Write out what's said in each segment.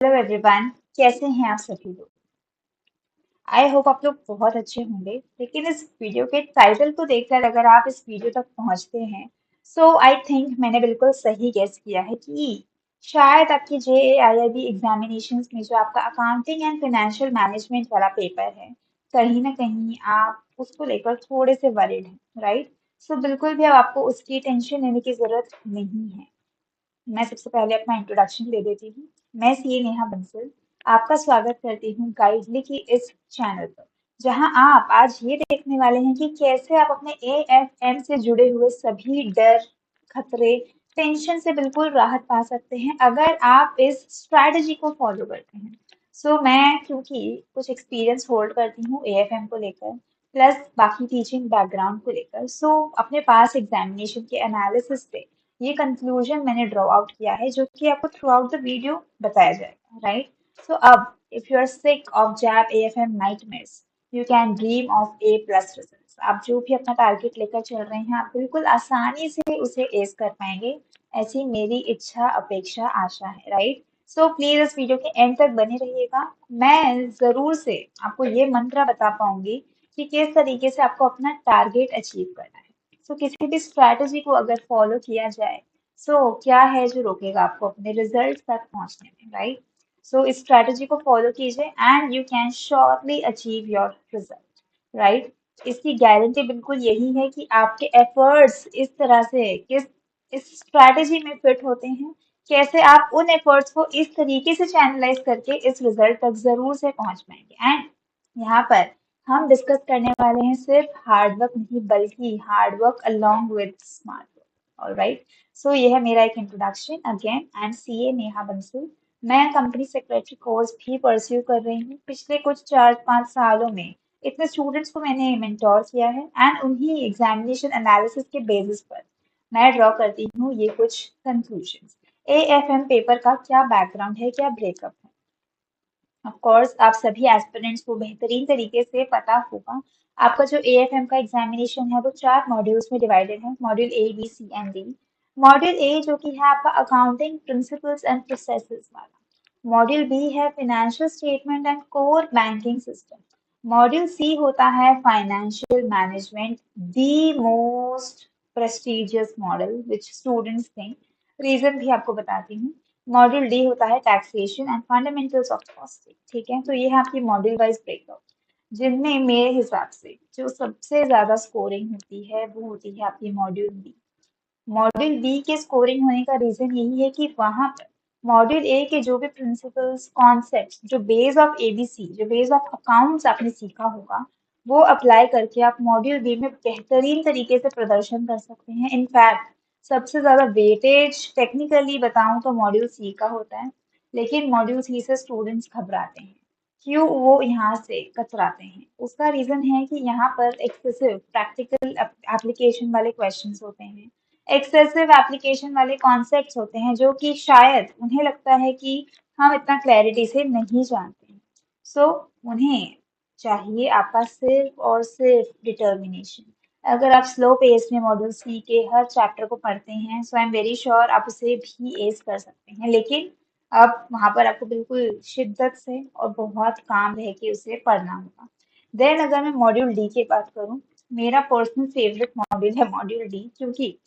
Hello everyone, कैसे हैं आप सभी लोग। आई होप आप लोग बहुत अच्छे होंगे। लेकिन इस वीडियो के टाइटल को देखकर अगर आप इस वीडियो तक पहुंचते हैं, सो आई थिंक मैंने बिल्कुल सही गेस किया है कि शायद आपकी JAIIB एग्जामिनेशंस में जो आपका अकाउंटिंग एंड फाइनेंशियल मैनेजमेंट वाला पेपर है, कहीं ना कहीं आप उसको लेकर थोड़े से वरिड हैं, राइट। सो बिल्कुल भी अब आपको उसकी टेंशन लेने की जरूरत नहीं है। मैं सबसे पहले अपना इंट्रोडक्शन दे देती हूँ। मैं सीए नेहा बंसल आपका स्वागत करती हूँ गाइडली की इस चैनल पर, जहाँ आप आज ये देखने वाले हैं कि कैसे आप अपने AFM से जुड़े हुए सभी डर, खतरे, टेंशन से बिल्कुल राहत पा सकते हैं अगर आप इस स्ट्रैटेजी को फॉलो करते हैं। मैं क्योंकि कुछ एक्सपीरियंस होल्ड करती हूँ AFM को लेकर, प्लस बाकी टीचिंग बैकग्राउंड को लेकर, अपने पास एग्जामिनेशन के एनालिसिस से ये कंक्लूजन मैंने ड्रॉ आउट किया है, जो कि आपको थ्रू आउट द वीडियो बताया जाएगा, राइट। अब if you are sick of jab AFM nightmares, you can dream of A+ results. आप जो भी अपना टारगेट लेकर चल रहे हैं, आप बिल्कुल आसानी से उसे एस कर पाएंगे, ऐसी मेरी इच्छा, अपेक्षा, आशा है, राइट। प्लीज इस वीडियो के एंड तक बने रहिएगा। मैं जरूर से आपको ये मंत्र बता पाऊंगी कि किस तरीके से आपको अपना टारगेट अचीव करना है। किसी भी स्ट्रैटेजी को अगर फॉलो किया जाए, क्या है जो रोकेगा आपको अपने रिजल्ट तक पहुंचने में, राइट। इस स्ट्रैटेजी को फॉलो कीजिए and you can surely achieve your result, right. इसकी गारंटी बिल्कुल यही है कि आपके एफर्ट्स इस तरह से किस इस स्ट्रैटेजी में फिट होते हैं, कैसे आप उन एफर्ट्स को इस तरीके से चैनलाइज करके इस रिजल्ट तक जरूर से पहुंच पाएंगे। एंड यहाँ पर हम डिस्कस करने वाले हैं सिर्फ हार्ड वर्क नहीं, बल्कि hard work along with smart work, alright. ये है मेरा एक introduction. Again I am CA Neha Bansal. मैं कंपनी सेक्रेटरी कोर्स भी परस्यू कर रही हूँ। पिछले कुछ 4-5 सालों में इतने स्टूडेंट्स को मैंने मेंटोर किया है एंड उन्हीं एग्जामिनेशन एनालिसिस के बेसिस पर मैं ड्रॉ करती हूँ ये कुछ कंक्लूजन्स। AFM पेपर का क्या बैकग्राउंड है, क्या ब्रेकअप है। ऑफ कोर्स आप सभी एस्पिरेंट्स को बेहतरीन तरीके से पता होगा। आपका जो AFM का एग्जामिनेशन है वो 4 मॉड्यूल्स में डिवाइडेड है, module A, B, C and D। Module A जो कि है आपका अकाउंटिंग प्रिंसिपल्स एंड प्रोसेसेस वाला, मॉड्यूल बी है financial statement and core banking system, module C होता है financial management, the most prestigious model which students think. Reason भी आपको बताती हूँ। मॉड्यूल डी होता है taxation and fundamentals of costing, ठीक है। ये है आपकी मॉड्यूल वाइज ब्रेकअप, जिनमें मेरे हिसाब से जो सबसे ज्यादा स्कोरिंग होती है वो होती है आपकी मॉड्यूल बी। मॉड्यूल बी के स्कोरिंग होने का रीजन यही है कि वहां पर मॉड्यूल ए के जो भी प्रिंसिपल्स, कॉन्सेप्ट्स, जो बेस ऑफ ABC, जो बेस ऑफ अकाउंट्स आपने सीखा होगा, वो अप्लाई करके आप मॉड्यूल बी में बेहतरीन तरीके से प्रदर्शन कर सकते हैं। इनफैक्ट सबसे ज्यादा वेटेज टेक्निकली बताऊं तो मॉड्यूल सी का होता है, लेकिन मॉड्यूल सी से स्टूडेंट्स घबराते हैं। क्यों वो यहाँ से कतराते हैं? उसका रीजन है कि यहाँ पर एक्सेसिव प्रैक्टिकल एप्लीकेशन वाले क्वेश्चंस होते हैं, एक्सेसिव एप्लीकेशन वाले कॉन्सेप्ट्स होते हैं, जो कि शायद उन्हें लगता है कि हम इतना क्लैरिटी से नहीं जानते हैं। उन्हें चाहिए आपका सिर्फ और सिर्फ डिटर्मिनेशन। अगर आप स्लो पेस में मॉड्यूल सी के हर चैप्टर को पढ़ते हैं, आई एम वेरी श्योर आप उसे भी एस कर सकते हैं। लेकिन अब वहां पर आपको बिल्कुल शिद्दत से और बहुत काम रह के उसे पढ़ना होगा। देन अगर मैं मॉड्यूल डी की बात करूं, मेरा पर्सनल फेवरेट मॉड्यूल है मॉड्यूल डी, क्योंकि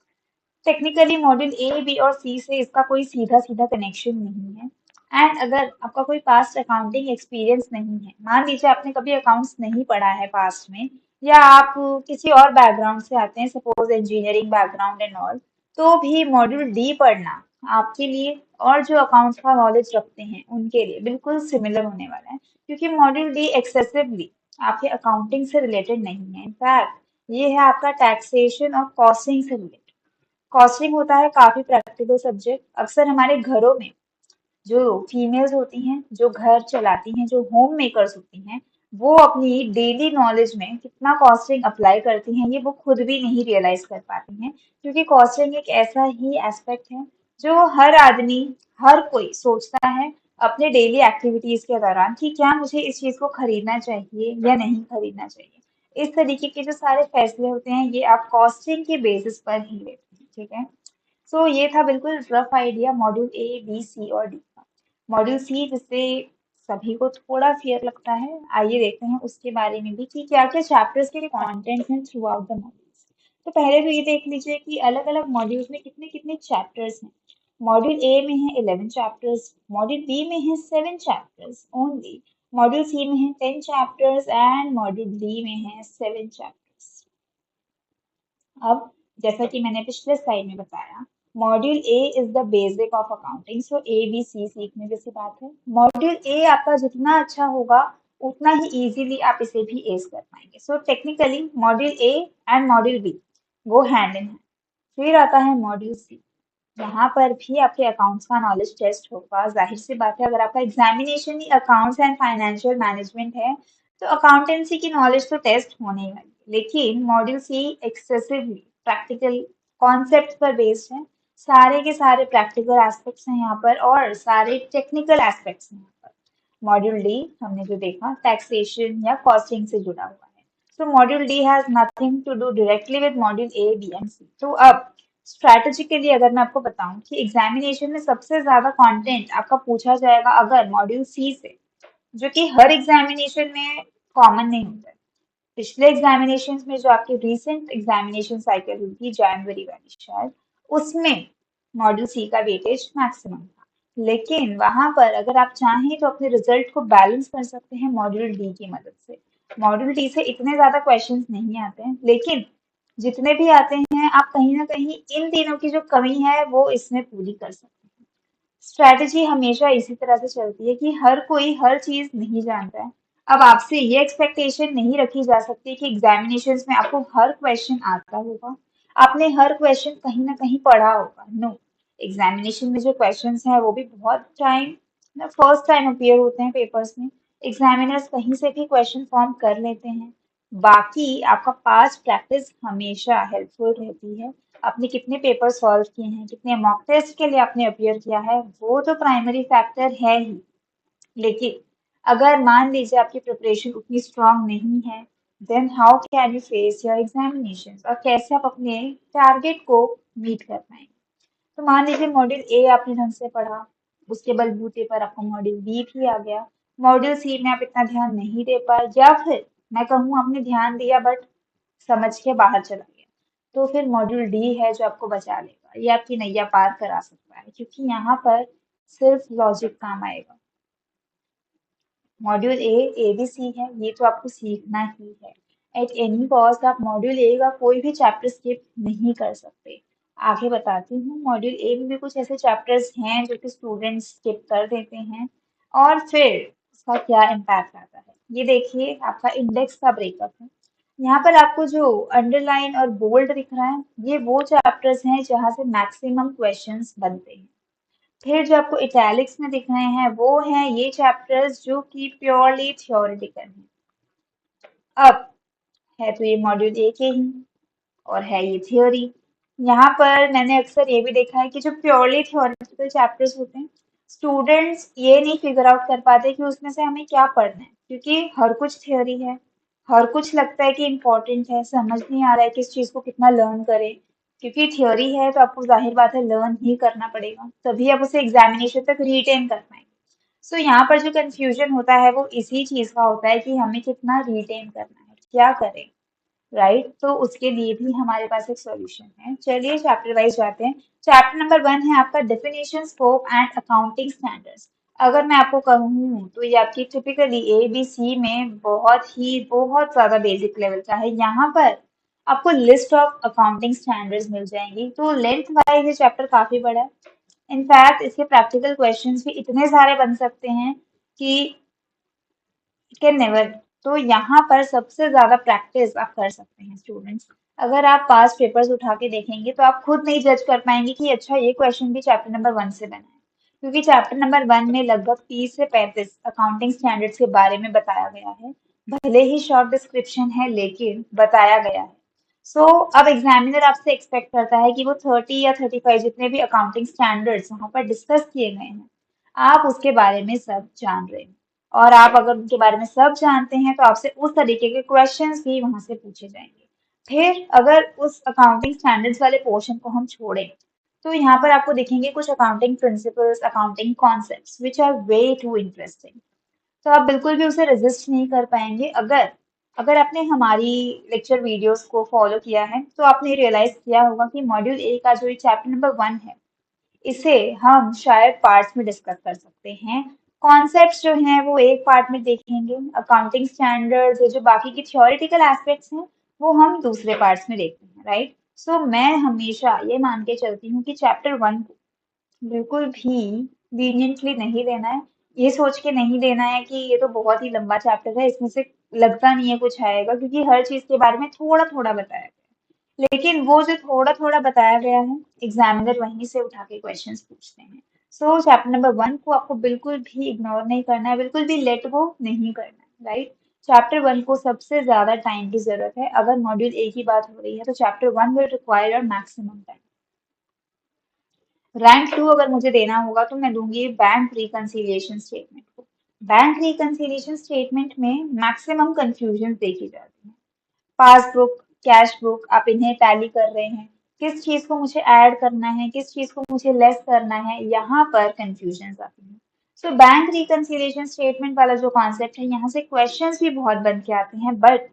टेक्निकली मॉड्यूल ए, बी और सी से इसका कोई सीधा सीधा कनेक्शन नहीं है। एंड अगर आपका कोई पास्ट अकाउंटिंग एक्सपीरियंस नहीं है, मान लीजिए आपने कभी अकाउंट्स नहीं पढ़ा है पास्ट में, या आप किसी और बैकग्राउंड से आते हैं, suppose engineering background and all, तो भी मॉड्यूल डी पढ़ना आपके लिए और जो अकाउंट्स का नॉलेज रखते हैं उनके लिए बिल्कुल सिमिलर होने वाला है, क्योंकि मॉड्यूल डी एक्सेसिवली आपके अकाउंटिंग से रिलेटेड नहीं है। इनफैक्ट ये है आपका टैक्सेशन और कॉस्टिंग से रिलेटेड। कॉस्टिंग होता है काफी प्रैक्टिकल सब्जेक्ट। अक्सर हमारे घरों में जो फीमेल्स होती हैं, जो घर चलाती हैं, जो होम मेकर्स होती हैं, वो अपनी डेली नॉलेज में कितना कॉस्टिंग अप्लाई करती हैं, ये वो खुद भी नहीं रियलाइज कर पाती हैं, क्योंकि कॉस्टिंग एक ऐसा ही एस्पेक्ट है जो हर आदमी, हर कोई सोचता है अपने डेली एक्टिविटीज के दौरान कि क्या मुझे इस चीज को खरीदना चाहिए या नहीं खरीदना चाहिए। इस तरीके के जो सारे फैसले होते हैं, ये आप कॉस्टिंग के बेसिस पर ही लेते हैं, ठीक है। ये था बिल्कुल rough idea module A, B, C और D का। मॉड्यूल सी जिससे सभी को थोड़ा फियर लगता है, आइए देखते हैं उसके बारे में भी कि क्या क्या चैप्टर्स के कंटेंट हैं थ्रू आउट द मॉड्यूल्स। तो पहले तो ये देख लीजिए कि अलग अलग मॉड्यूल्स में कितने कितने चैप्टर्स हैं। मॉड्यूल ए में है 11 चैप्टर्स, मॉड्यूल बी में है 7 चैप्टर्स ओनली, मॉड्यूल सी में है 10 चैप्टर्स एंड मॉड्यूल डी में है 7 चैप्टर्स। अब जैसा कि मैंने पिछले स्लाइड में बताया, module A is the basic of accounting, so A B C सीखने जैसी बात है। मॉड्यूल ए आपका जितना अच्छा होगा उतना ही इजीली आप इसे भी एस कर पाएंगे। So technically module A and module B वो हैंड इन हैंड। फिर आता है मॉड्यूल सी, यहाँ पर भी आपके अकाउंट्स का नॉलेज टेस्ट होगा। जाहिर सी बात है, अगर आपका examination he accounts and financial management है तो अकाउंटेंसी की नॉलेज तो टेस्ट होने ही वाली है। लेकिन मॉड्यूल सी एक्सेसिवली प्रैक्टिकल कॉन्सेप्ट पर बेस्ड है। सारे के सारे प्रैक्टिकल एस्पेक्ट्स हैं यहाँ पर और सारे टेक्निकल एस्पेक्ट्स हैं यहाँ पर। मॉड्यूल डी हमने जो देखा टैक्सेशन या कॉस्टिंग से जुड़ा हुआ है। So module D has nothing to do directly with module A B and C. तो अब स्ट्रैटेजिकली अगर मैं आपको बताऊं कि एग्जामिनेशन में सबसे ज्यादा कंटेंट आपका पूछा जाएगा अगर मॉड्यूल सी से, जो कि हर एग्जामिनेशन में कॉमन नहीं होता है। पिछले एग्जामिनेशन में जो आपकी रीसेंट एग्जामिनेशन साइकिल हुई थी जनवरी वाली शायद, उसमें मॉड्यूल सी का वेटेज मैक्सिमम था। लेकिन वहां पर अगर आप चाहें तो अपने रिजल्ट को बैलेंस कर सकते हैं मॉड्यूल डी की मदद से। मॉड्यूल डी से इतने ज्यादा क्वेश्चंस नहीं आते हैं, लेकिन जितने भी आते हैं आप कहीं ना कहीं इन तीनों की जो कमी है वो इसमें पूरी कर सकते हैं। स्ट्रैटेजी हमेशा इसी तरह से चलती है कि हर कोई हर चीज नहीं जानता है। अब आपसे ये एक्सपेक्टेशन नहीं रखी जा सकती कि एग्जामिनेशंस में आपको हर क्वेश्चन आता होगा, आपने हर क्वेश्चन कहीं ना कहीं पढ़ा होगा। नो, एग्जामिनेशन में जो क्वेश्चंस हैं वो भी बहुत टाइम फर्स्ट टाइम अपीयर होते हैं पेपर्स में। एग्जामिनर्स कहीं से भी क्वेश्चन फॉर्म कर लेते हैं। बाकी आपका पास्ट प्रैक्टिस हमेशा हेल्पफुल रहती है। आपने कितने पेपर सॉल्व किए हैं, कितने मॉक टेस्ट के लिए आपने अपीयर किया है, वो तो प्राइमरी फैक्टर है ही। लेकिन अगर मान लीजिए आपकी प्रिपरेशन उतनी स्ट्रांग नहीं है, then how can you face your examination, और कैसे आप अपने टारगेट को मीट कर पाएंगे। तो मान लीजिए मॉड्यूल ए आपने ढंग से पढ़ा, उसके बलबूते पर आपको मॉड्यूल बी भी आ गया, मॉड्यूल सी में आप इतना ध्यान नहीं दे पाए, या फिर मैं कहूँ आपने ध्यान दिया बट समझ के बाहर चला गया, तो फिर मॉड्यूल डी है जो आपको बचा लेगा, ये आपकी नैया पार करा सकता है, क्योंकि यहाँ पर सिर्फ लॉजिक काम आएगा। मॉड्यूल ए बी सी है, ये तो आपको सीखना ही है। एट एनी कॉस्ट आप मॉड्यूल ए का कोई भी चैप्टर स्किप नहीं कर सकते। आगे बताती हूँ, मॉड्यूल ए में भी कुछ ऐसे चैप्टर्स हैं जो कि स्टूडेंट्स स्किप कर देते हैं और फिर उसका क्या इम्पैक्ट आता है। ये देखिए आपका इंडेक्स का ब्रेकअप है। यहाँ पर आपको जो अंडरलाइन और बोल्ड दिख रहा है, ये वो चैप्टर्स हैं जहाँ से मैक्सिमम क्वेश्चंस बनते हैं। फिर जो आपको इटैलिक्स में दिख रहे हैं वो हैं ये चैप्टर्स जो कि प्योरली थ्योरेटिकल हैं। अब है तो ये मॉड्यूल ए के ही और है ये थ्योरी। यहाँ पर मैंने अक्सर ये भी देखा है कि जो प्योरली थ्योरेटिकल चैप्टर्स होते हैं, स्टूडेंट्स ये नहीं फिगर आउट कर पाते कि उसमें से हमें क्या पढ़ना है, क्योंकि हर कुछ थ्योरी है, हर कुछ लगता है कि इम्पोर्टेंट है, समझ नहीं आ रहा है कि इस चीज़ को कितना लर्न करें। क्योंकि थ्योरी है तो आपको जाहिर बात है लर्न ही करना पड़ेगा, तभी आप उसे एग्जामिनेशन तक रिटेन कर पाएंगे। सो यहाँ पर जो कंफ्यूजन होता है वो इसी चीज़ का होता है कि हमें कितना रिटेन करना है, क्या करें, राइट। तो उसके लिए भी हमारे पास एक सॉल्यूशन है। चलिए चैप्टर वाइज जाते हैं। चैप्टर नंबर 1 है आपका definition, scope and accounting standards. अगर मैं आपको कहूँ तो ये आपकी टिपिकली ए बी सी में बहुत ज़्यादा बेसिक लेवल का है। यहाँ पर आपको लिस्ट ऑफ अकाउंटिंग स्टैंडर्ड्स मिल जाएंगी। तो लेंथ वाइज ये चैप्टर काफ़ी बड़ा है। इनफैक्ट इसके प्रैक्टिकल क्वेश्चंस भी इतने सारे बन सकते हैं कि कैन नेवर। तो यहाँ पर सबसे ज्यादा प्रैक्टिस आप कर सकते हैं स्टूडेंट्स। अगर आप पास पेपर्स उठा के देखेंगे तो आप खुद नहीं जज कर पाएंगे कि अच्छा ये क्वेश्चन भी चैप्टर नंबर 1 से बना है, क्योंकि चैप्टर नंबर 1 में लगभग 30 से 35 अकाउंटिंग स्टैंडर्ड्स के बारे में बताया गया है। भले ही शॉर्ट डिस्क्रिप्शन है लेकिन बताया गया है। सो अब एग्जामिनर आपसे एक्सपेक्ट करता है कि वो 30 या 35 जितने भी अकाउंटिंग स्टैंडर्ड्स वहाँ पर डिस्कस किए गए हैं, आप उसके बारे में सब जान रहे हैं। और आप अगर उनके बारे में सब जानते हैं तो आपसे उस तरीके के क्वेश्चंस भी वहां से पूछे जाएंगे। फिर अगर उस अकाउंटिंग स्टैंडर्ड्स वाले पोर्शन को हम छोड़ें तो यहाँ पर आपको दिखेंगे कुछ accounting principles, accounting concepts which are way too interesting. तो आप बिल्कुल भी उसे रेजिस्ट नहीं कर पाएंगे। अगर अगर आपने हमारी लेक्चर वीडियोस को फॉलो किया है तो आपने रियलाइज किया होगा कि मॉड्यूल ए का जो चैप्टर नंबर 1 है, इसे हम शायद पार्ट्स में डिस्कस कर सकते हैं। कॉन्सेप्ट्स जो हैं वो एक पार्ट में देखेंगे, अकाउंटिंग स्टैंडर्ड्स या जो बाकी की थियोरिटिकल एस्पेक्ट्स हैं वो हम दूसरे पार्ट्स में देखते हैं, राइट। सो मैं हमेशा ये मान के चलती हूँ कि चैप्टर 1 बिल्कुल भी लीनियंटली नहीं लेना है। ये सोच के नहीं लेना है कि ये तो बहुत ही लंबा चैप्टर है, इसमें से लगता नहीं है कुछ आएगा, क्योंकि हर चीज के बारे में थोड़ा थोड़ा बताया गया है। लेकिन वो जो थोड़ा थोड़ा बताया गया है, एग्जामिनर वहीं से उठा के क्वेश्चंस पूछते हैं। सो चैप्टर नंबर 1 को आपको बिल्कुल भी इग्नोर नहीं करना है, बिल्कुल भी लेट गो नहीं करना है, राइट। चैप्टर 1 को सबसे ज्यादा टाइम की जरूरत है। अगर मॉड्यूल ए की बात हो रही है तो chapter 1 will require your maximum time. Rank 2 अगर मुझे देना होगा तो मैं दूंगी बैंक रिकंसिलिएशन स्टेटमेंट को। बैंक रिकंसिलिएशन स्टेटमेंट में मैक्सिमम कंफ्यूजन देखी जाती है। पासबुक, कैश बुक, आप इन्हें टैली कर रहे हैं, किस चीज को मुझे ऐड करना है, किस चीज को मुझे लेस करना है, यहाँ पर कंफ्यूजन आती है। सो बैंक रिकंसिलिएशन स्टेटमेंट वाला जो कॉन्सेप्ट है, यहाँ से क्वेश्चंस भी बहुत बन के आते हैं, बट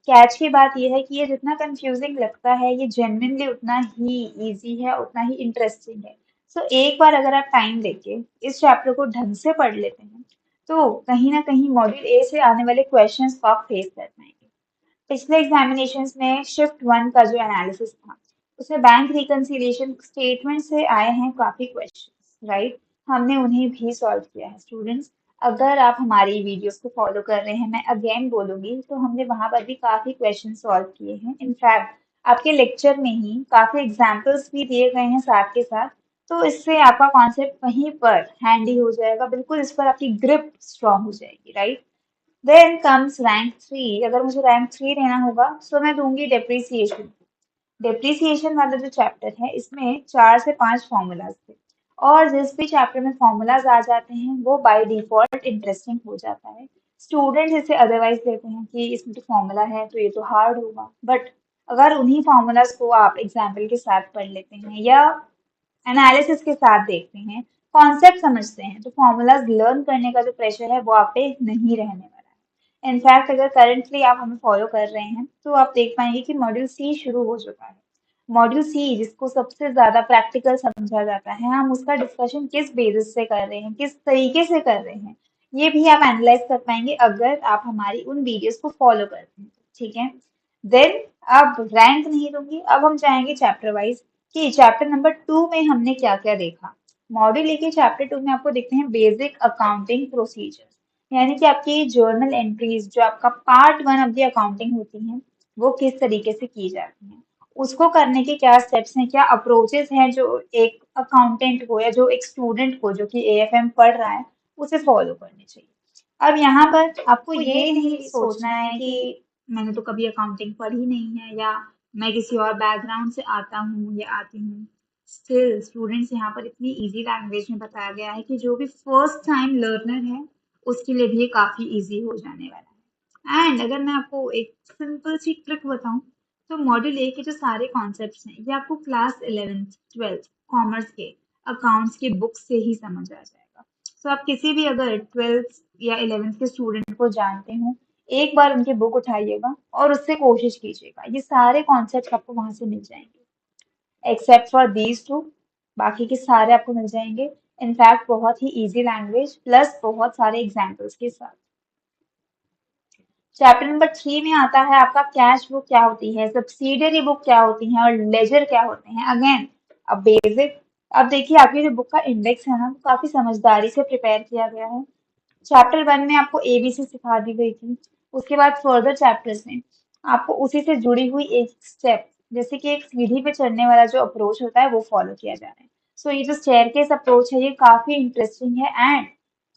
कैच की बात यह है कि ये जितना कंफ्यूजिंग लगता है, ये जेन्युइनली उतना ही इजी है, उतना ही इंटरेस्टिंग है। सो एक बार अगर आप टाइम लेके इस चैप्टर को ढंग से पढ़ लेते हैं तो कहीं ना कहीं मॉड्यूल ए से आने वाले क्वेश्चंस को आप फेस कर पाएंगे। पिछले एग्जामिनेशंस में शिफ्ट 1 का जो एनालिसिस था, उसमें बैंक रिकंसिलिएशन स्टेटमेंट से आए हैं काफी क्वेश्चंस, राइट। हमने उन्हें भी सॉल्व किया है स्टूडेंट्स। अगर आप हमारी वीडियोस को फॉलो कर रहे हैं, मैं अगेन बोलूंगी, तो हमने वहां पर भी काफी क्वेश्चन सॉल्व किए हैं। इनफैक्ट आपके लेक्चर में ही काफी एग्जाम्पल्स भी दिए गए हैं साथ के साथ। तो इससे आपका कॉन्सेप्ट वहीं पर हैंडी हो जाएगा, बिल्कुल इस पर आपकी ग्रिप स्ट्रांग हो जाएगी, राइट। Then comes rank 3। अगर मुझे रैंक 3 लेना होगा तो मैं दूंगी डेप्रिसिएशन। डेप्रिसिएशन वाला जो चैप्टर है, इसमें 4 से 5 फॉर्मूलाज थे, और जिस भी चैप्टर में फॉर्मूलाज आ जाते हैं वो बाय डिफॉल्ट इंटरेस्टिंग हो जाता है। स्टूडेंट्स इसे अदरवाइज लेते हैं कि इसमें तो फॉर्मूला है तो ये तो हार्ड होगा, बट अगर उन्हीं फॉर्मूलाज को आप एग्जाम्पल के साथ पढ़ लेते हैं या एनालिसिस के साथ देखते हैं, कॉन्सेप्ट समझते हैं, तो फॉर्मूलाज लर्न करने का जो प्रेशर है वो आप पे नहीं रहने वाला है। इनफैक्ट अगर करंटली आप हमें फॉलो कर रहे हैं तो आप देख पाएंगे कि मॉड्यूल सी शुरू हो चुका है। मॉड्यूल सी जिसको सबसे ज्यादा प्रैक्टिकल समझा जाता है, हम उसका डिस्कशन किस बेसिस से कर रहे हैं, किस तरीके से कर रहे हैं, ये भी आप एनालाइज कर पाएंगे अगर आप हमारी उन वीडियोस को फॉलो करते हैं, ठीक है। देन अब रैंक नहीं दूंगी, अब हम जाएंगे चैप्टर वाइज कि चैप्टर नंबर 2 में हमने क्या क्या देखा। मॉड्यूल ए के चैप्टर 2 में आपको देखते हैं बेसिक अकाउंटिंग प्रोसीजर, यानी कि आपकी जर्नल एंट्रीज जो आपका पार्ट 1 ऑफ द अकाउंटिंग होती हैं, वो किस तरीके से की जाती हैं, उसको करने के क्या स्टेप्स हैं, क्या अप्रोचेस हैं जो एक अकाउंटेंट को या जो एक स्टूडेंट को जो कि एएफएम पढ़ रहा है उसे फॉलो करने चाहिए। अब यहाँ पर आपको ये नहीं सोचना है कि मैंने तो कभी अकाउंटिंग पढ़ी नहीं है, या मैं किसी और बैकग्राउंड से आता हूँ या आती हूँ। स्टिल स्टूडेंट्स, यहाँ पर इतनी इजी लैंग्वेज में बताया गया है कि जो भी फर्स्ट टाइम लर्नर है उसके लिए भी ये काफी इजी हो जाने वाला है। एंड अगर मैं आपको एक सिंपल सी ट्रिक बताऊं, तो मॉड्यूल ए के जो सारे कॉन्सेप्ट्स हैं ये आपको क्लास 11th 12th कॉमर्स के अकाउंट्स के बुक से ही समझ आ जाएगा। तो आप किसी भी अगर 12th या 11th के स्टूडेंट को जानते हो, एक बार उनकी बुक उठाइएगा और उससे कोशिश कीजिएगा, ये सारे कॉन्सेप्ट आपको वहां से मिल जाएंगे एक्सेप्ट फॉर दीज टू। बाकी के सारे आपको मिल जाएंगे, इनफैक्ट बहुत ही इजी लैंग्वेज प्लस बहुत सारे एग्जाम्पल्स के साथ। चैप्टर नंबर 3 में आता है आपका कैश बुक क्या होती है, सब्सिडियरी बुक क्या होती है, और लेजर क्या होते हैं। अगेन अब बेसिक, अब देखिए आपकी जो बुक का इंडेक्स है ना, वो काफी समझदारी से प्रिपेयर किया गया है। चैप्टर 1 में आपको एबीसी सिखा दी गई थी, उसके बाद फर्दर चैप्टर्स में आपको उसी से जुड़ी हुई एक स्टेप, जैसे कि एक सीढ़ी पे चढ़ने वाला जो अप्रोच होता है वो फॉलो किया जा रहा है। सो ये जो स्टेयरकेस अप्रोच है ये काफी इंटरेस्टिंग है एंड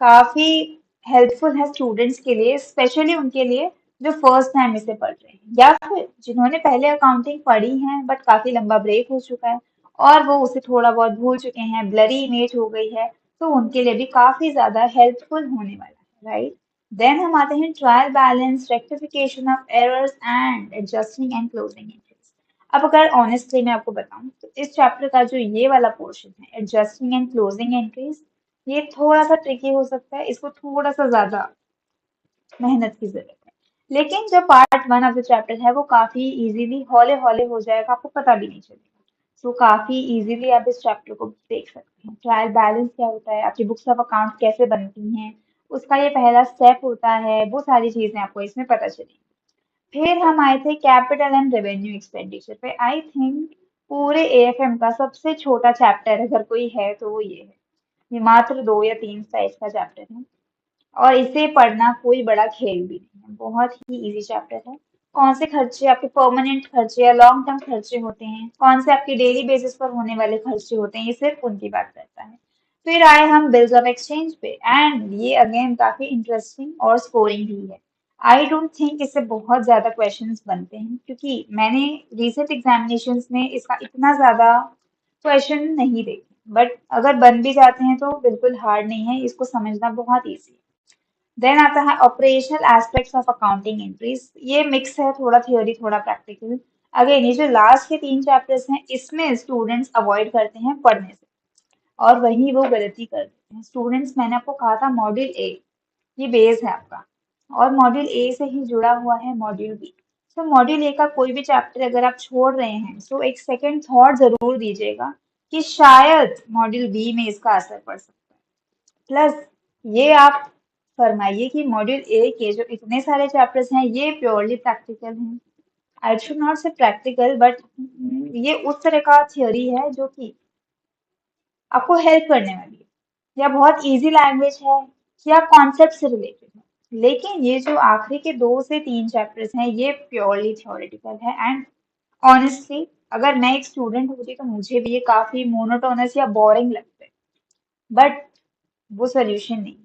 काफी हेल्पफुल है स्टूडेंट्स के लिए, स्पेशली उनके लिए जो फर्स्ट टाइम इसे पढ़ रहे हैं या फिर जिन्होंने पहले अकाउंटिंग पढ़ी है बट काफी लंबा ब्रेक हो चुका है और वो उसे थोड़ा बहुत भूल चुके हैं, ब्लरी इमेज हो गई है, तो उनके लिए भी काफी ज्यादा हेल्पफुल होने वाला है, राइट। देन हम आते हैं trial balance, rectification of errors and adjusting and closing entries. अब अगर ऑनेस्टली मैं आपको बताऊं तो इस चैप्टर का जो ये वाला पोर्शन है, एडजस्टिंग एंड क्लोजिंग एंट्रीज, ये थोड़ा सा ट्रिकी हो सकता है, इसको थोड़ा सा ज्यादा मेहनत की जरूरत है। लेकिन जो part one of the chapter है वो काफी इजीली हौले हौले हो जाएगा, आपको पता भी नहीं चलेगा। तो काफी इजीली आप इस चैप्टर को देख सकते हैं। ट्रायल बैलेंस क्या होता है, आपकी बुक्स ऑफ अकाउंट कैसे बनती हैं, उसका ये पहला स्टेप होता है, वो सारी चीजें आपको इसमें पता चलेंगी। फिर हम आए थे कैपिटल एंड रेवेन्यू एक्सपेंडिचर पे। आई थिंक पूरे एएफएम का सबसे छोटा चैप्टर अगर कोई है तो वो ये है। ये मात्र 2 या 3 साइज का चैप्टर है और इसे पढ़ना कोई बड़ा खेल भी नहीं है, बहुत ही इजी चैप्टर है। कौन से खर्चे आपके परमानेंट खर्चे या लॉन्ग टर्म खर्चे होते हैं, कौन से आपके डेली बेसिस पर होने वाले खर्चे होते हैं, ये सिर्फ उनकी बात करता है। फिर आए हम बिल्स ऑफ एक्सचेंज पे, एंड ये अगेन काफी इंटरेस्टिंग और स्कोरिंग भी है। आई डोंट थिंक इससे बहुत ज्यादा क्वेश्चंस बनते हैं, क्योंकि मैंने रिसेंट एग्जामिनेशंस में इसका इतना ज्यादा क्वेश्चन नहीं देखे, बट अगर बन भी जाते हैं तो बिल्कुल हार्ड नहीं है, इसको समझना बहुत ईजी है। देन आता है operational aspects of accounting entries. ये मिक्स है, थोड़ा थियोरी थोड़ा प्रैक्टिकल। अगेन ये जो लास्ट के 3 चैप्टर्स हैं इसमें स्टूडेंट्स अवॉइड करते हैं पढ़ने से, और वही वो गलती करते हैं स्टूडेंट्स। मैंने आपको कहा था मॉड्यूल ए ये बेस है आपका, और मॉड्यूल ए से ही जुड़ा हुआ है मॉड्यूल बी। तो मॉड्यूल ए का कोई भी चैप्टर अगर आप छोड़ रहे हैं तो एक सेकेंड थॉट जरूर दीजिएगा कि शायद मॉड्यूल बी में इसका असर पड़ सकता है। प्लस ये आप फरमाइए कि मॉड्यूल ए के जो इतने सारे चैप्टर्स हैं ये प्योरली प्रैक्टिकल हैं। आई शुड नॉट से प्रैक्टिकल, बट ये उस तरह का थ्योरी है जो कि आपको हेल्प करने वाली है, या बहुत इजी लैंग्वेज है, या कॉन्सेप्ट से रिलेटेड है। लेकिन ये जो आखिरी के 2 से 3 चैप्टर्स हैं ये प्योरली थ्योरेटिकल है। एंड ऑनेस्टली अगर मैं एक स्टूडेंट होती तो मुझे भी ये काफी मोनोटोनस या बोरिंग लगता है, बट वो सोल्यूशन नहीं।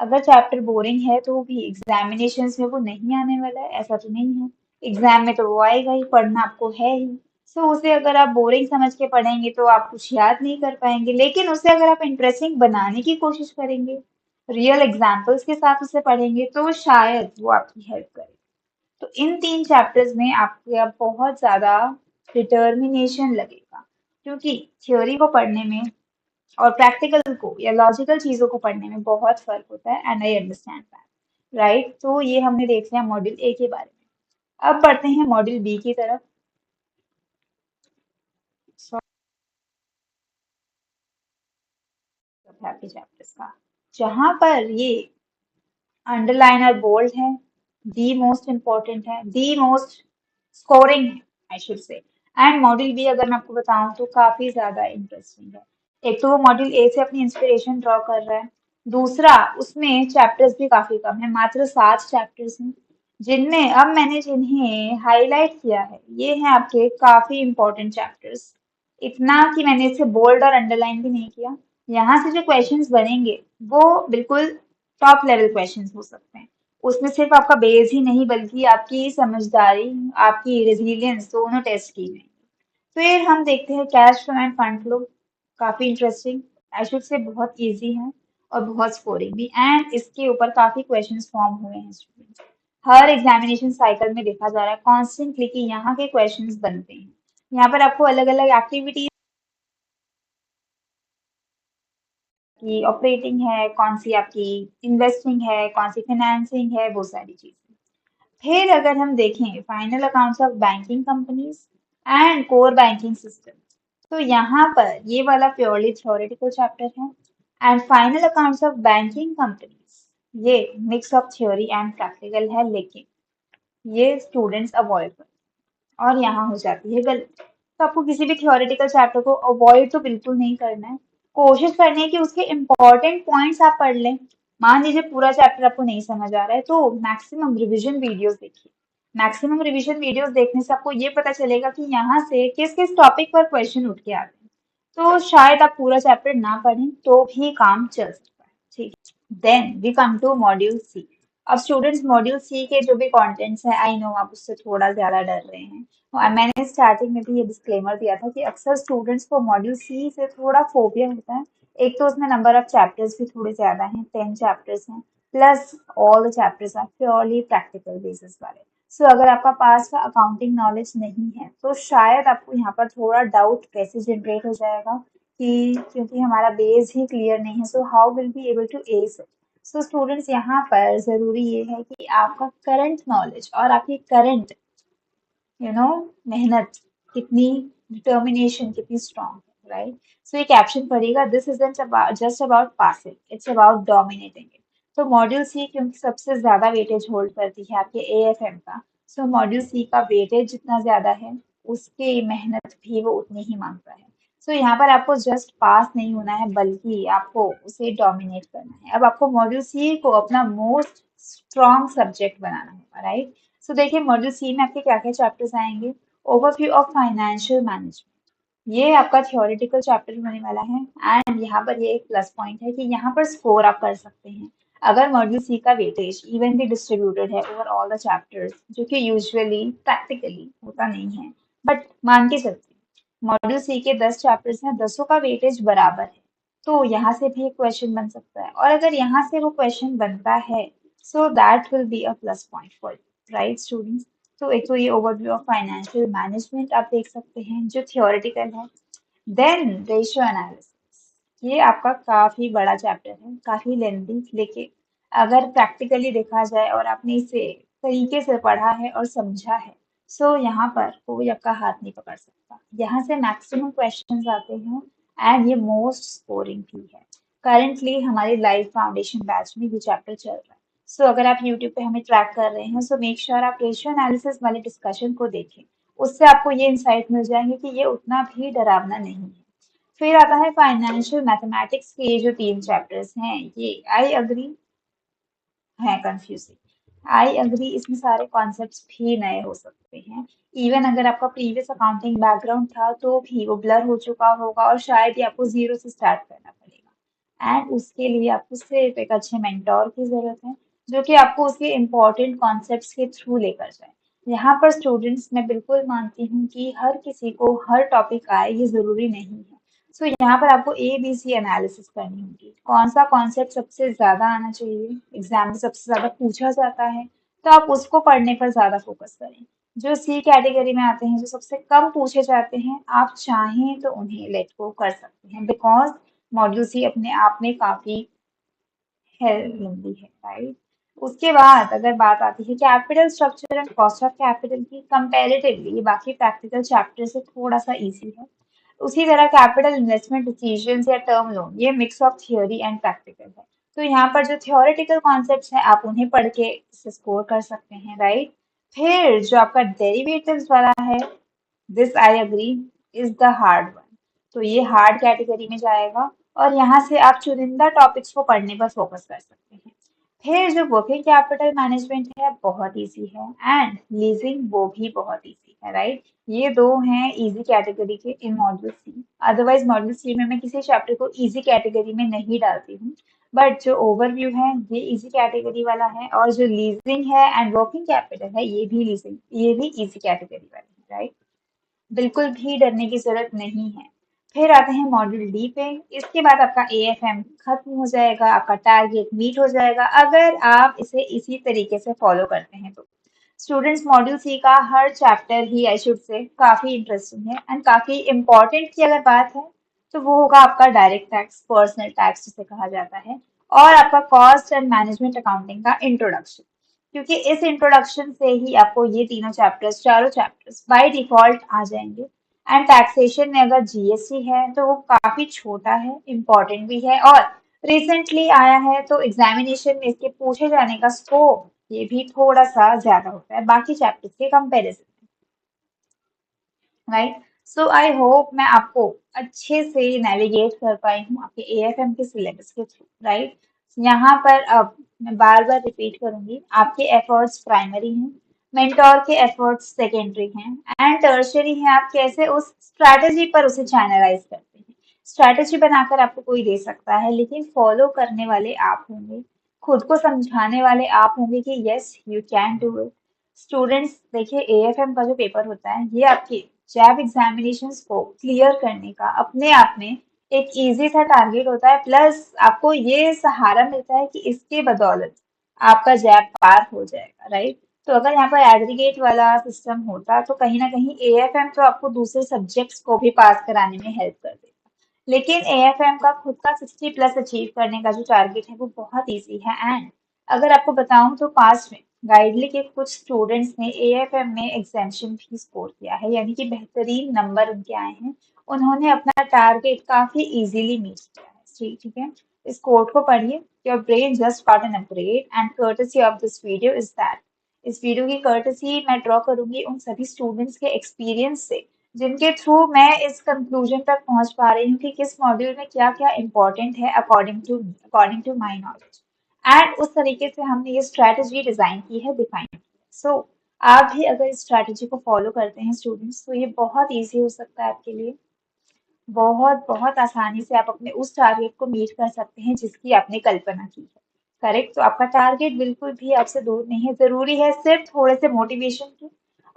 अगर चैप्टर बोरिंग है तो भी एग्जामिनेशंस में वो नहीं आने वाला है, ऐसा तो नहीं है। एग्जाम में तो वो आएगा ही, पढ़ना आपको है ही। सो उसे अगर आप बोरिंग समझ के पढ़ेंगे तो आप कुछ याद नहीं कर पाएंगे, लेकिन उसे अगर आप इंटरेस्टिंग बनाने की कोशिश करेंगे, रियल एग्जाम्पल्स के साथ उसे पढ़ेंगे, तो शायद वो आपकी हेल्प करे। तो इन 3 चैप्टर्स में आपका बहुत ज्यादा डिटर्मिनेशन लगेगा, क्योंकि थ्योरी को पढ़ने में और प्रैक्टिकल को या लॉजिकल चीजों को पढ़ने में बहुत फर्क होता है, and I understand that, right. तो ये हमने देख लिया मॉड्यूल ए के बारे में। अब बढ़ते हैं मॉड्यूल बी की तरफ। आपके चैप्टर्स का जहां पर ये अंडरलाइन और बोल्ड है, दी मोस्ट इम्पोर्टेंट है, दी मोस्ट स्कोरिंग है, I should say. And module B अगर मैं आपको बताऊं तो काफी ज्यादा इंटरेस्टिंग है। एक तो वो मॉड्यूल ए से अपनी इंस्पिरेशन ड्रॉ कर रहा है, दूसरा उसमें चैप्टर्स भी काफी कम है, मात्र 7 चैप्टर्स हैं, जिनमें अब मैंने जिन्हें हाईलाइट किया है ये हैं आपके काफी इंपॉर्टेंट चैप्टर्स। इतना कि मैंने इसे बोल्ड और अंडरलाइन भी नहीं किया। यहाँ से जो क्वेश्चंस बनेंगे वो बिल्कुल टॉप लेवल क्वेश्चंस हो सकते हैं। उसमें सिर्फ आपका बेस ही नहीं बल्कि आपकी समझदारी, आपकी रेजिलियंस दोनों टेस्ट की जाएंगी। फिर हम देखते हैं cash flow end fund flow. काफी इंटरेस्टिंग, आई शुड से बहुत इजी है और बहुत स्कोरिंग भी, एंड इसके ऊपर काफी क्वेश्चंस फॉर्म हुए हैं स्टूडेंट्स। हर एग्जामिनेशन साइकिल में देखा जा रहा है कॉन्स्टेंटली कि यहाँ के क्वेश्चंस बनते हैं। यहाँ पर आपको अलग अलग एक्टिविटीज की ऑपरेटिंग है, कौन सी आपकी इन्वेस्टिंग है, कौन सी फाइनेंसिंग है, वो सारी चीजें। फिर अगर हम देखें final accounts of banking companies and core banking system, तो यहाँ पर ये वाला प्योरली थ्योरेटिकल चैप्टर है। And final accounts of banking companies ये mix of theory and practical है, लेकिन ये स्टूडेंट्स अवॉइड करते हैं और यहाँ हो जाती है गलती। तो आपको किसी भी थ्योरेटिकल चैप्टर को अवॉइड तो बिल्कुल नहीं करना है, कोशिश करनी है कि उसके इम्पोर्टेंट पॉइंट्स आप पढ़ लें। मान लीजिए पूरा चैप्टर आपको नहीं समझ आ रहा है तो मैक्सिमम रिवीजन वीडियोस देखिए। मैक्सिमम रिवीजन वीडियोस देखने से आपको ये पता चलेगा कि यहाँ से किस किस टॉपिक पर क्वेश्चन उठ के आते हैं। तो शायद आप पूरा चैप्टर ना पढ़ें तो भी काम चल सकता है, ठीक है। Then we come to module C. अब स्टूडेंट्स मॉड्यूल सी के जो भी कंटेंट्स हैं, आई नो आप उससे थोड़ा ज्यादा डर रहे हैं, और मैंने स्टार्टिंग में भी ये डिस्क्लेमर दिया था कि अक्सर स्टूडेंट्स को मॉड्यूल सी से थोड़ा फोबिया होता है। एक तो उसमें नंबर ऑफ चैप्टर्स भी थोड़े ज्यादा हैं, 10 चैप्टर्स हैं, plus all the chapters are purely practical basis वाले। सो अगर आपका पास का अकाउंटिंग नॉलेज नहीं है तो शायद आपको यहाँ पर थोड़ा डाउट कैसे जनरेट हो जाएगा कि क्योंकि हमारा बेस ही क्लियर नहीं है, so how will be able to ace it. So students, यहाँ पर ज़रूरी ये है कि आपका करंट नॉलेज और आपकी करंट मेहनत कितनी, डिटर्मिनेशन कितनी स्ट्रांग है, राइट। सो ये कैप्शन पढ़ेगा, this isn't just about passing, it's about dominating it. तो मॉड्यूल सी क्योंकि सबसे ज्यादा वेटेज होल्ड करती है आपके एएफएम का, सो मॉड्यूल सी का वेटेज जितना ज्यादा है उसके मेहनत भी वो उतनी ही मांगता है। सो यहाँ पर आपको जस्ट पास नहीं होना है बल्कि आपको उसे डोमिनेट करना है। अब आपको मॉड्यूल सी को अपना मोस्ट स्ट्रॉन्ग सब्जेक्ट बनाना होगा, राइट। सो देखिए मॉड्यूल सी में आपके क्या क्या चैप्टर्स आएंगे। ओवरव्यू ऑफ फाइनेंशियल मैनेजमेंट, ये आपका थियोरेटिकल चैप्टर होने वाला है। एंड यहाँ पर ये एक प्लस पॉइंट है कि यहाँ पर स्कोर आप कर सकते हैं अगर मॉड्यूल सी का वेटेज इवनली डिस्ट्रीब्यूटेड है ओवर ऑल द चैप्टर्स, जो कि यूजुअली प्रैक्टिकली होता नहीं है, बट मान के चलते हैं मॉड्यूल सी के 10 चैप्टर्स हैं, 10 का वेटेज बराबर है, तो यहाँ से भी एक क्वेश्चन बन सकता है। और अगर यहाँ से वो क्वेश्चन बनता है so that will be a plus point for you, right students. तो एक तो ये ओवरव्यू ऑफ फाइनेंशियल मैनेजमेंट आप देख सकते हैं जो थियोरेटिकल है। देन रेशियो एनालिसिस, ये आपका काफी बड़ा चैप्टर है, काफी लेंथी, लेकिन अगर प्रैक्टिकली देखा जाए और आपने इसे तरीके से पढ़ा है और समझा है सो यहाँ पर कोई आपका हाथ नहीं पकड़ सकता। यहाँ से मैक्सिमम क्वेश्चंस आते हैं एंड ये मोस्ट स्कोरिंग भी है। करंटली हमारे लाइव फाउंडेशन बैच में ये चैप्टर चल रहा है। सो अगर आप यूट्यूब पे हमें ट्रैक कर रहे हैं सो मेक श्योर आप रेशियो एनालिसिस वाले डिस्कशन को देखें, उससे आपको ये इंसाइट मिल जाएंगे कि ये उतना भी डरावना नहीं है। फिर आता है फाइनेंशियल मैथमेटिक्स के ये जो 3 चैप्टर्स हैं, ये आई अग्री है कंफ्यूजिंग। आई अग्री, इसमें सारे कॉन्सेप्ट्स भी नए हो सकते हैं। इवन अगर आपका प्रीवियस अकाउंटिंग बैकग्राउंड था तो भी वो ब्लर हो चुका होगा और शायद ही आपको जीरो से स्टार्ट करना पड़ेगा। एंड उसके लिए आपको सिर्फ एक अच्छे मेंटोर की जरूरत है जो कि आपको उसके इम्पोर्टेंट कॉन्सेप्ट्स के थ्रू लेकर जाए। यहाँ पर स्टूडेंट्स, मैं बिल्कुल मानती हूँ कि हर किसी को हर टॉपिक आए ये जरूरी नहीं है। सो यहाँ पर आपको ABC एनालिसिस करनी होगी, कौन सा कॉन्सेप्ट सबसे ज्यादा आना चाहिए, एग्जाम में सबसे ज्यादा पूछा जाता है, तो आप उसको पढ़ने पर ज्यादा फोकस करें। जो सी कैटेगरी में आते हैं, जो सबसे कम पूछे जाते हैं, आप चाहें तो उन्हें लेट गो कर सकते हैं बिकॉज मॉड्यूल सी अपने आप में काफी है, लंबी है, राइट। उसके बाद अगर बात आती है capital structure and cost of capital की, कंपैरेटिवली ये बाकी प्रैक्टिकल चैप्टर से थोड़ा सा इजी है। उसी तरह कैपिटल इन्वेस्टमेंट डिसीजंस या टर्म लोन, ये mix of theory and practical है। तो यहाँ पर जो थियोरेटिकल कॉन्सेप्ट्स हैं आप उन्हें पढ़ के स्कोर कर सकते हैं, राइट। फिर जो आपका डेरिवेटिव्स वाला है, this I agree is the hard one, तो ये हार्ड कैटेगरी में जाएगा और यहाँ से आप चुनिंदा टॉपिक्स को पढ़ने पर फोकस कर सकते हैं। फिर जो वर्किंग कैपिटल मैनेजमेंट है बहुत इजी है एंड लीजिंग वो भी बहुत इजी है, राइट। ये दो हैं इजी कैटेगरी के इन मॉड्यूल सी। अदरवाइज मॉड्यूल सी में मैं किसी चैप्टर को इजी कैटेगरी में नहीं डालती हूँ, बट जो ओवरव्यू है ये इजी कैटेगरी वाला है और जो लीजिंग है एंड वर्किंग कैपिटल है ये भी इजी कैटेगरी वाला है, राइट। बिल्कुल भी डरने की जरूरत नहीं है। फिर आते हैं मॉड्यूल डी पे। इसके बाद आपका एएफएम खत्म हो जाएगा, आपका टारगेट मीट हो जाएगा अगर आप इसे इसी तरीके से फॉलो करते हैं तो। स्टूडेंट्स, मॉड्यूल सी का हर चैप्टर ही आई शुड से काफी इंटरेस्टिंग है एंड काफी इंपॉर्टेंट की अगर बात है तो वो होगा आपका डायरेक्ट टैक्स, पर्सनल टैक्स जिसे कहा जाता है, और आपका कॉस्ट एंड मैनेजमेंट अकाउंटिंग का इंट्रोडक्शन। क्योंकि इस इंट्रोडक्शन से ही आपको ये तीनों चैप्टर्स, चारों चैप्टर्स बाय डिफॉल्ट आ जाएंगे। एंड टैक्सेशन में अगर जीएसटी है तो वो काफी छोटा है, इम्पोर्टेंट भी है और रिसेंटली आया है, तो एग्जामिनेशन में इसके पूछे जाने का स्कोप ये भी थोड़ा सा ज्यादा होता है बाकी चैप्टर्स के कंपैरिजन में, राइट। सो आई होप मैं आपको अच्छे से नेविगेट कर पाई हूँ आपके एएफएम के सिलेबस के थ्रू, राइट। यहाँ पर अब मैं बार बार रिपीट करूंगी, आपके एफर्ट्स प्राइमरी हैं, मेंटोर के एफर्ट्स सेकेंडरी हैं एंड टर्शियरी हैं आप कैसे उस स्ट्रैटेजी पर उसे चैनलाइज करते हैं। स्ट्रैटेजी बनाकर आपको कोई दे सकता है लेकिन फॉलो करने वाले आप होंगे, खुद को समझाने वाले आप होंगे कि yes you can do it. Students देखिए, एएफएम का जो पेपर होता है ये आपके जैब एग्जामिनेशंस को क्लियर करने का अपने आप में एक इजी सा टारगेट होता है, प्लस आपको ये सहारा मिलता है कि इसके बदौलत आपका जैब पार हो जाएगा, राइट। तो अगर यहाँ पर एग्रीगेट वाला सिस्टम होता तो कहीं ना कहीं एएफएम तो आपको दूसरे सब्जेक्ट्स को भी पास कराने में हेल्प कर देता। लेकिन एएफएम का खुद का 60 प्लस अचीव करने का जो टारगेट है वो बहुत ईजी है। एंड अगर आपको बताऊं तो पास्ट में गाइडली के कुछ स्टूडेंट्स ने एएफएम में एग्जामिनेशन भी स्कोर किया है, यानी कि बेहतरीन नंबर उनके आए हैं। उन्होंने अपना टारगेट काफी इजीली मीट किया है। ठीक ठीक है, इस कोड को पढ़िए। Your brain just got an upgrade and courtesy of this video is that. इस वीडियो की कर्टसी मैं ड्रॉ करूंगी उन सभी स्टूडेंट्स के एक्सपीरियंस से जिनके थ्रू मैं इस कंक्लूजन तक पहुंच पा रही हूँ कि किस मॉड्यूल में क्या क्या इंपॉर्टेंट है according to my knowledge. And उस तरीके से हमने ये स्ट्रैटेजी डिजाइन की है, डिफाइन की है। सो आप भी अगर इस स्ट्रैटेजी को फॉलो करते हैं स्टूडेंट्स, तो ये बहुत ईजी हो सकता है आपके लिए। बहुत बहुत आसानी से आप अपने उस टारगेट को मीट कर सकते हैं जिसकी आपने कल्पना की है। करेक्ट, तो आपका टारगेट बिल्कुल भी आपसे दूर नहीं है, जरूरी है सिर्फ थोड़े से मोटिवेशन की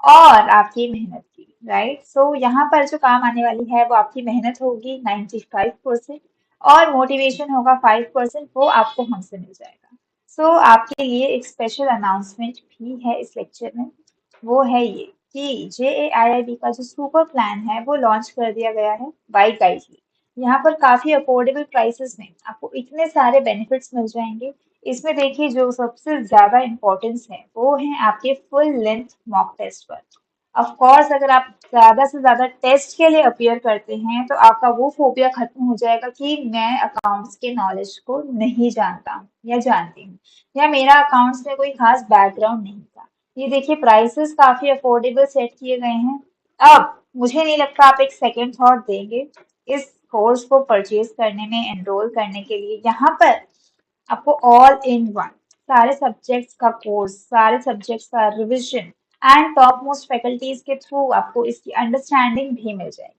और आपकी मेहनत की। राइट, सो यहाँ पर जो काम आने वाली है वो आपकी मेहनत होगी 95% और मोटिवेशन होगा 5%, वो आपको हमसे मिल जाएगा। सो आपके लिए एक स्पेशल अनाउंसमेंट भी है इस लेक्चर में। वो है ये कि JAIIB का जो सुपर प्लान है वो लॉन्च कर दिया गया है बाय गाइडली। यहाँ पर काफी अफोर्डेबल प्राइसेस में आपको इतने सारे बेनिफिट्स मिल जाएंगे। इसमें देखिए जो सबसे ज्यादा इम्पोर्टेंस है वो है आपके फुल लेंथ मॉक टेस्ट पर। ऑफ कोर्स अगर आप ज्यादा से ज्यादा टेस्ट के लिए अपीयर करते हैं तो आपका वो फोबिया खत्म हो जाएगा कि मैं अकाउंट्स के नॉलेज को नहीं जानता हूँ या जानती हूँ, या मेरा अकाउंट्स में कोई खास बैकग्राउंड नहीं था। ये देखिए प्राइसेस काफी अफोर्डेबल सेट किए गए हैं। अब मुझे नहीं लगता आप एक सेकेंड थॉट देंगे इस कोर्स को परचेज करने में, एनरोल करने के लिए। यहाँ पर आपको ऑल इन वन सारे सब्जेक्ट्स का कोर्स, सारे सब्जेक्ट्स का revision and top most faculties के थ्रू आपको इसकी अंडरस्टैंडिंग भी मिल जाएगी।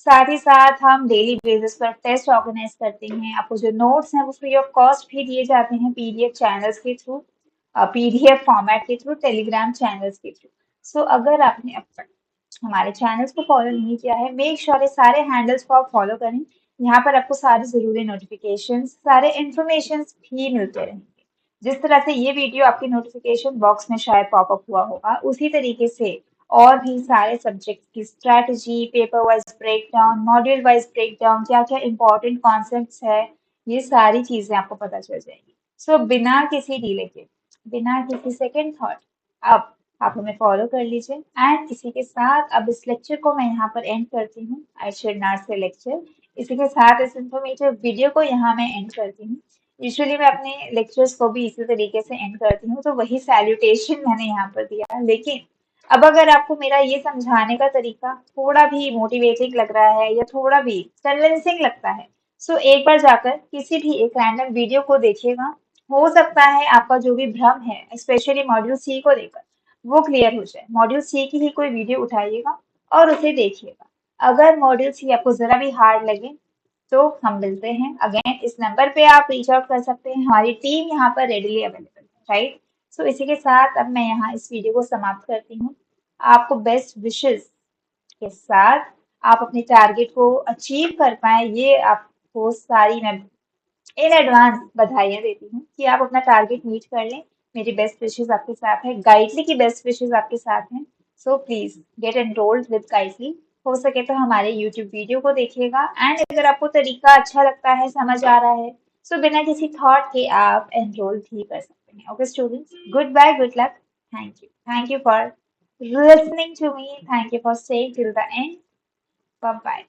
साथ ही साथ हम डेली बेसिस पर टेस्ट ऑर्गेनाइज करते हैं। आपको जो नोट्स हैं वो फ्री ऑफ कॉस्ट भी दिए जाते हैं पीडीएफ चैनल्स के थ्रू, पीडीएफ फॉर्मेट के थ्रू, टेलीग्राम चैनल्स के थ्रू। सो अगर आपने अब तक हमारे चैनल्स को फॉलो नहीं किया है, मेक श्योर ये सारे हैंडल्स को आप फॉलो करें। यहाँ पर आपको सारे ज़रूरी नोटिफिकेशन, सारे इन्फॉर्मेशन भी मिलते रहेंगे। जिस तरह से ये वीडियो आपके नोटिफिकेशन बॉक्स में शायद पॉपअप हुआ होगा, उसी तरीके से और भी सारे सब्जेक्ट की strategy, paper wise breakdown, module wise breakdown, क्या क्या इंपॉर्टेंट कॉन्सेप्ट्स है, ये सारी चीज़ें आपको पता चल जाएगी। सो बिना किसी डीले के, बिना किसी सेकेंड थॉट, अब आप हमें फॉलो कर लीजिए। एंड इसी के साथ अब इस लेक्चर को मैं यहाँ पर एंड करती हूँ। आई शुड नॉट से लेक्चर, इसी के साथ इस इंफॉर्मेटिव वीडियो को यहाँ मैं एंड करती हूँ। यूजुअली मैं अपने लेक्चर्स को भी इसी तरीके से एंड करती हूँ, तो वही सैल्यूटेशन मैंने यहाँ पर दिया। लेकिन अब अगर आपको मेरा ये समझाने का तरीका थोड़ा भी मोटिवेटिंग लग रहा है या थोड़ा भी कन्विंसिंग लगता है, सो एक बार जाकर किसी भी एक रैंडम वीडियो को देखिएगा। हो सकता है आपका जो भी भ्रम है स्पेशली मॉड्यूल सी को लेकर वो क्लियर हो जाए। मॉड्यूल सी की ही कोई वीडियो उठाइएगा और उसे देखिएगा। अगर मॉड्यूल सी आपको जरा भी हार्ड लगे तो हम मिलते हैं अगेन। इस नंबर पे आप रीच आउट कर सकते हैं, हमारी टीम यहाँ पर रेडिली अवेलेबल है। राइट, सो इसी के साथ अब मैं यहाँ इस वीडियो को समाप्त करती हूँ। आपको बेस्ट विशेस के साथ आप अपने टारगेट को अचीव कर पाए, ये आपको सारी मैं इन एडवांस बधाइयाँ देती हूँ कि आप अपना टारगेट मीट कर लें। मेरी बेस्ट विशेस आपके साथ है, गाइडली की बेस्ट विशेस आपके साथ हैं। So please get enrolled with गाइडली। हो सके तो हमारे यूट्यूब वीडियो को देखिएगा। एंड अगर आपको तरीका अच्छा लगता है, समझ आ रहा है, सो बिना किसी थॉट के आप एनरोल भी कर सकते हैं। Okay students, good bye, good luck, thank you for listening to me, thank you for staying till the end. Bye bye.